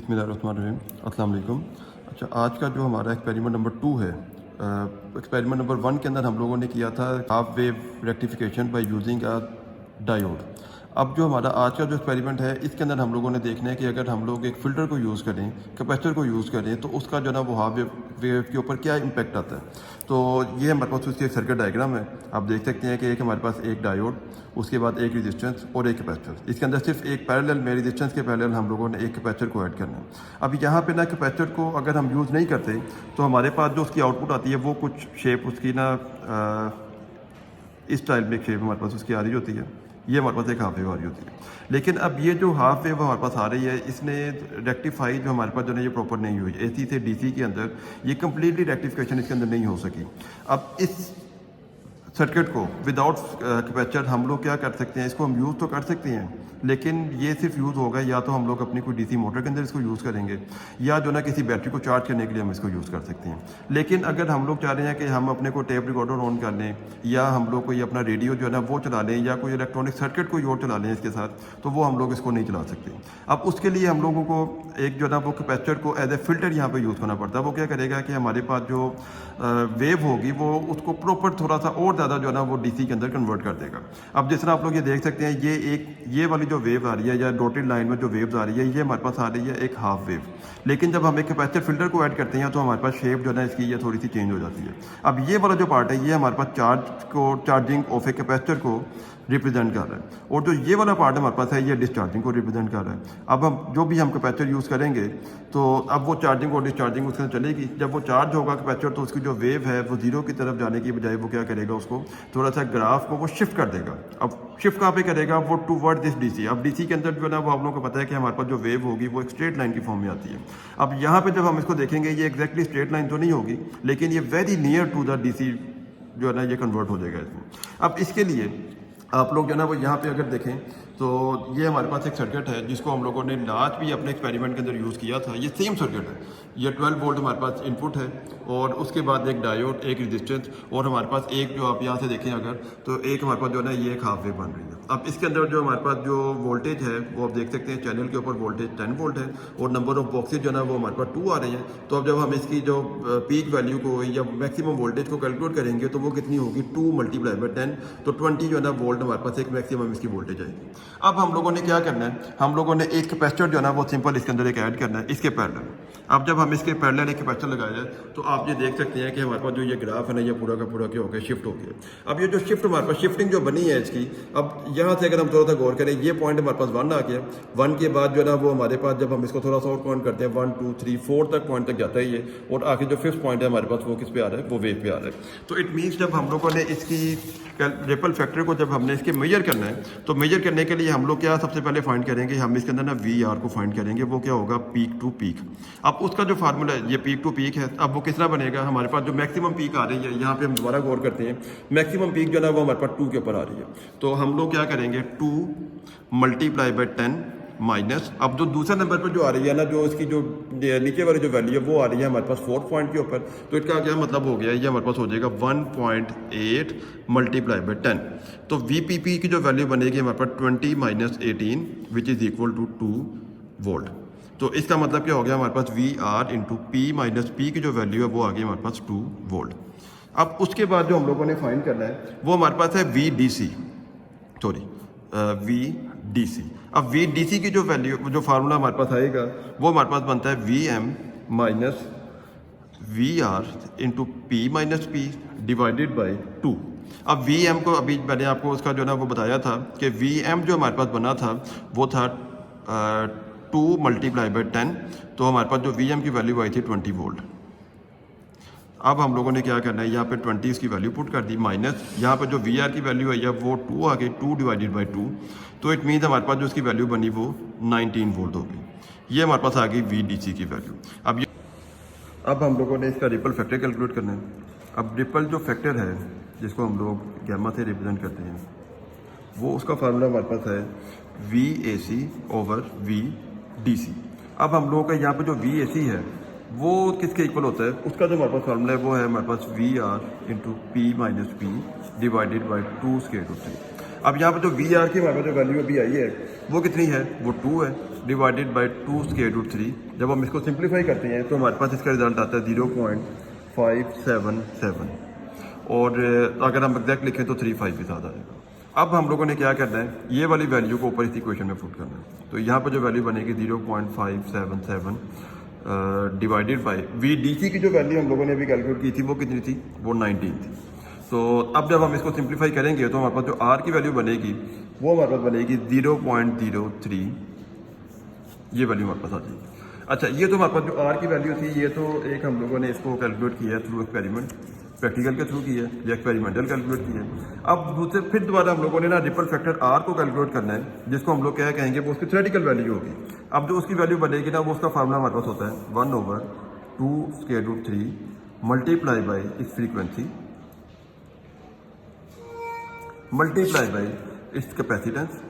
बिस्मिल्लाहिर्रहमानिर्रहीम, अस्सलाम वालेकुम। अच्छा, आज का जो हमारा एक्सपेरिमेंट नंबर 2 है, एक्सपेरिमेंट नंबर 1 के अंदर हम लोगों ने किया था half wave rectification by using a diode. अब जो हमारा आज का जो एक्सपेरिमेंट है, इसके अंदर हम लोगों ने देखना है कि अगर हम लोग एक फ़िल्टर को यूज़ करें, कैपेसिटर को यूज़ करें, तो उसका जो है ना वो हाफ वेव के ऊपर क्या इम्पैक्ट आता है। तो ये हमारे पास उसकी एक सर्किट डायग्राम है। आप देख सकते हैं कि एक हमारे पास एक डायोड, उसके बाद एक रेजिस्टेंस और एक कैपेसिटर। इसके अंदर सिर्फ एक पैरेलल में रेजिस्टेंस के पैरेलल हम लोगों ने एक कैपेसिटर को ऐड करना है। अब यहाँ पे ना कैपेसिटर को अगर हम यूज़ नहीं करते तो हमारे पास जो उसकी आउटपुट आती है वो कुछ शेप उसकी ना इस टाइप में शेप हमारे पास उसकी आ रही होती है। ये हमारे पास एक हाफ वेव आ रही होती है। लेकिन अब ये जो हाफ वेव हमारे पास आ रही है, इसने रेक्टिफाई जो हमारे पास जो है ये प्रॉपर नहीं हुई। एसी से डीसी के अंदर ये कम्प्लीटली रेक्टिफिकेशन इसके अंदर नहीं हो सकी। अब इस सर्किट को विदाउट कैपेसिटर हम लोग क्या कर सकते हैं, इसको हम यूज़ तो कर सकते हैं, लेकिन ये सिर्फ यूज़ होगा या तो हम लोग अपनी कोई डीसी मोटर के अंदर इसको यूज़ करेंगे, या जो ना किसी बैटरी को चार्ज करने के लिए हम इसको यूज़ कर सकते हैं। लेकिन अगर हम लोग चाह रहे हैं कि हम अपने को टेप रिकॉर्डर ऑन कर लें, या हम लोग कोई अपना रेडियो जो है ना वो चला लें, या कोई इलेक्ट्रॉनिक सर्किट कोई और चला लें इसके साथ, तो वो हम लोग इसको नहीं चला सकते। अब उसके लिए हम लोगों को एक जो है ना वो कैपेसिटर को एज ए फ़िल्टर यहाँ पर यूज़ करना पड़ता है। वो क्या करेगा कि हमारे पास जो वेव होगी वो उसको प्रॉपर थोड़ा सा और ज़्यादा जो है ना वो डीसी के अंदर कन्वर्ट कर देगा। अब जिस तरह आप लोग ये देख सकते हैं, ये वाली जो वेव आ रही है या डॉटेड लाइन में जो वेव्स आ रही है, ये हमारे पास आ रही है एक हाफ वेव। लेकिन जब हम एक कैपेसिटर फिल्टर को ऐड करते हैं तो हमारे पास शेप जो है ना इसकी ये थोड़ी सी चेंज हो जाती है। अब ये वाला जो पार्ट है, ये हमारे पास चार्जिंग ऑफ ए कैपेसिटर को रिप्रेजेंट कर रहा है, और जो ये वाला पार्ट हमारे पास है ये डिस्चार्जिंग को रिप्रेजेंट कर रहा है। अब हम जो भी हम कैपेसिटर यूज़ करेंगे तो अब वो चार्जिंग और डिस्चार्जिंग उसके अंदर चलेगी। जब वो चार्ज होगा कैपेसिटर तो उसकी जो वेव है वो जीरो की तरफ जाने की बजाय वो क्या करेगा, उसको थोड़ा सा ग्राफ को वो शिफ्ट कर देगा। अब शिफ्ट कहाँ पे करेगा, वो टूवर्ड दिस डीसी। अब डीसी के अंदर जो है ना वो आप लोगों को पता है कि हमारे पास जो वेव होगी वो एक स्ट्रेट लाइन की फॉर्म में आती है। अब यहाँ पे जब हम इसको देखेंगे, ये एग्जैक्टली स्ट्रेट लाइन तो नहीं होगी, लेकिन ये very near to the DC जो है ना ये कन्वर्ट हो जाएगा इसमें। अब इसके लिए आप लोग जो है ना वो यहाँ पे अगर देखें तो ये हमारे पास एक सर्किट है जिसको हम लोगों ने लास्ट भी अपने एक्सपेरिमेंट के अंदर यूज़ किया था। ये सेम सर्किट है, ये 12 वोल्ट हमारे पास इनपुट है, और उसके बाद एक डायोड, एक रेजिस्टेंस, और हमारे पास एक जो आप यहाँ से देखें अगर तो एक हमारे पास जो है ना ये एक हाफ वेव बन रही है। अब इसके अंदर जो हमारे पास जो वोल्टेज है वो आप देख सकते हैं, चैनल के ऊपर वोल्टेज 10 वोल्ट है, और नंबर ऑफ बॉक्सेज जो है ना वो हमारे पास 2 आ रहे हैं। तो अब जब हम इसकी जो पीक वैल्यू को या मैक्सिमम वोल्टेज को कैलकुलेट करेंगे तो वो कितनी होगी, 2 × 10, तो 20 जो है ना वोल्ट हमारे पास एक मैक्सिमम इसकी वोल्टेज आएगी। अब हम लोगों ने क्या करना है, हम लोगों ने एक कैपेसिटर जो है ना वो सिंपल इसके अंदर एक ऐड करना है इसके पैरेलल। अब जब हम इसके पैरेलल एक कैपेसिटर लगाया जाए तो आप ये देख सकते हैं कि हमारे पास जो ये ग्राफ है ना ये पूरा का पूरा क्या हो गया, शिफ्ट हो गया। अब ये जो शिफ्ट हमारे पास शिफ्टिंग जो बनी है इसकी, अब यहाँ से अगर हम थोड़ा सा गौर करें, ये पॉइंट हमारे पास 1 आ गया। 1 के बाद जो है ना वो हमारे पास जब हम इसको थोड़ा सा और काउंट करते हैं 1 2 3 4 तक पॉइंट तक जाता है ये, और आखिर जो 5th पॉइंट है हमारे पास वो किस पे आ रहा है, वो वेव पे आ रहा है। तो इट मीन्स जब हम लोगों ने इसकी रिपल फैक्टर को जब हमने इसके मेजर करना है, तो मेजर करने के लिए हम लोग क्या सबसे पहले फाइंड करेंगे, हम इसके अंदर ना VR को फाइंड करेंगे। वो क्या होगा, पीक टू पीक। अब उसका जो फार्मूला है ये पीक टू पीक है। अब वो किस तरह बनेगा, हमारे पास जो मैक्सिमम पीक आ रही है, यहाँ पे हम दोबारा गौर करते हैं, मैक्सिमम पीक जो है ना वो हमारे पास 2 के ऊपर आ रही है। तो हम लोग क्या करेंगे, 2 × 10 माइनस, अब जो दूसरा नंबर पर जो आ रही है ना, जो इसकी जो नीचे वाली जो वैल्यू है वो आ रही है हमारे पास 4 पॉइंट के ऊपर, तो इसका क्या मतलब हो गया, ये हमारे पास हो जाएगा 1.8 × 10। तो VPP की जो वैल्यू बनेगी हमारे पास 20 - 18 which is equal to 2 volt. तो इसका मतलब क्या हो गया, हमारे पास VR × P - P की जो वैल्यू है वो आ गई हमारे पास 2 वोल्ट। अब उसके बाद जो हम लोगों ने फाइंड करना है वो हमारे पास है VDC। अब VDC की जो वैल्यू, जो फार्मूला हमारे पास आएगा वो हमारे पास बनता है VM - VR × P - P divided by 2। अब VM को अभी मैंने आपको उसका जो ना वो बताया था कि VM जो हमारे पास बना था वो था 2 × 10, तो हमारे पास जो VM की वैल्यू आई थी 20 वोल्ट। अब हम लोगों ने क्या करना है, यहाँ पे 20 इसकी वैल्यू पुट कर दी, माइनस यहाँ पे जो VR की वैल्यू आई है वो 2 आ गई, 2 / 2, तो इट मीन्स हमारे पास जो इसकी वैल्यू बनी वो 19 वोल्ट हो गई। ये हमारे पास आ गई VDC की वैल्यू। अब हम लोगों ने इसका रिपल फैक्टर कैलकुलेट करना है। अब रिपल जो फैक्टर है जिसको हम लोग गैमा से रिप्रेजेंट करते हैं, वो उसका फार्मूला हमारे पास है VAC/VDC। अब हम लोगों का यहाँ पे जो VAC है वो किसके इक्वल होता है, उसका जो हमारे पास फार्मूला है वो है हमारे पास VR × P - P divided by 2 √3। अब यहाँ पर जो VR की हमारे पास जो वैल्यू अभी आई है वो कितनी है, वो 2 है। Divided by 2 square root 3। जब हम इसको सिंप्लीफाई करते हैं तो हमारे पास इसका रिजल्ट आता है 0.577 और अगर हम एग्जैक्ट लिखें तो 35 के साथ आएगा। अब हम लोगों ने क्या करना है, ये वाली वैल्यू को ऊपर इस इक्वेशन में पुट करना है। तो यहाँ पर जो वैल्यू बनेगी 0.577 डिवाइडेड बाई VDC की जो वैल्यू हम लोगों ने अभी कैलकुलेट की थी वो कितनी थी, वो 19 थी। तो अब जब हम इसको सिंप्लीफाई करेंगे तो हमारे पास जो R की वैल्यू बनेगी वो हमारे पास बनेगी 0.03, ये वैल्यू हमारे पास आ जाएगी। अच्छा, ये तो हमारे पास जो R की वैल्यू थी ये तो एक हम लोगों ने इसको कैलकुलेट किया है थ्रू एक्सपेरिमेंट, प्रैक्टिकल के थ्रू किया है या एक्सपेरिमेंटल कैलकुलेट किया है। अब दूसरे फिर दोबारा हम लोगों ने ना रिपल फैक्टर R को कैलकुलेट करना है, जिसको हम लोग क्या कहेंगे, वो उसकी थ्योरेटिकल वैल्यू होगी। अब जो उसकी वैल्यू बनेगी ना वो उसका फार्मूला हमारे पास होता है 1/2 स्क्वायर रूट 3 मल्टीप्लाई बाई इस frequency multiply by its capacitance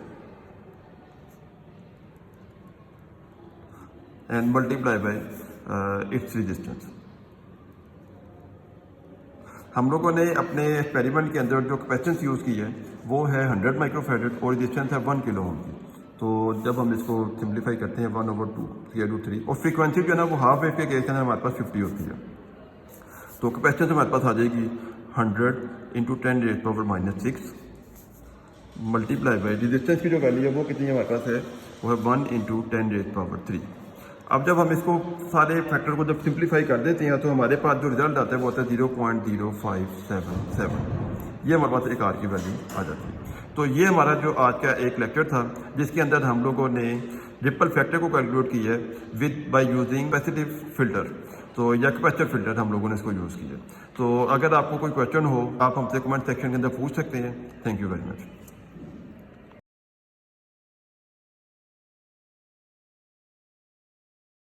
and multiply by its resistance. हम लोगों ने अपने एक्सपेरिमेंट के अंदर जो कैपेसिटेंस यूज़ की है वो है 100 माइक्रोफैराड और रेजिस्टेंस है 1 किलो ओम की। तो जब हम इसको सिंप्लीफाई करते हैं 1/2 स्क्वायर रूट 3 और फ्रीक्वेंसी जो है ना वो हाफ वेव के केस के अंदर हमारे पास 50 होती है। तो कैपेसिटेंस हमारे पास आ जाएगी 100 इंटू 10⁻⁻6 मल्टीप्लाई बाई रेजिस्टेंस की जो वैल्यू है वो कितनी हमारे पास है, वो है 1 इंटू 10⁻3। अब जब हम इसको सारे फैक्टर को जब सिंप्लीफाई कर देते हैं तो हमारे पास जो रिजल्ट आता है वो आता है 0.0577। ये हमारे पास एक R की वैल्यू आ जाती है। तो ये हमारा जो आज का एक लेक्चर था जिसके अंदर हम लोगों ने रिपल फैक्टर को कैलकुलेट किया है with by using capacitive filter. तो या कैपेसिटिव फिल्टर हम लोगों ने इसको यूज़ किया। तो अगर आपको कोई क्वेश्चन हो आप हमसे कमेंट सेक्शन के अंदर पूछ सकते हैं। Thank you very much.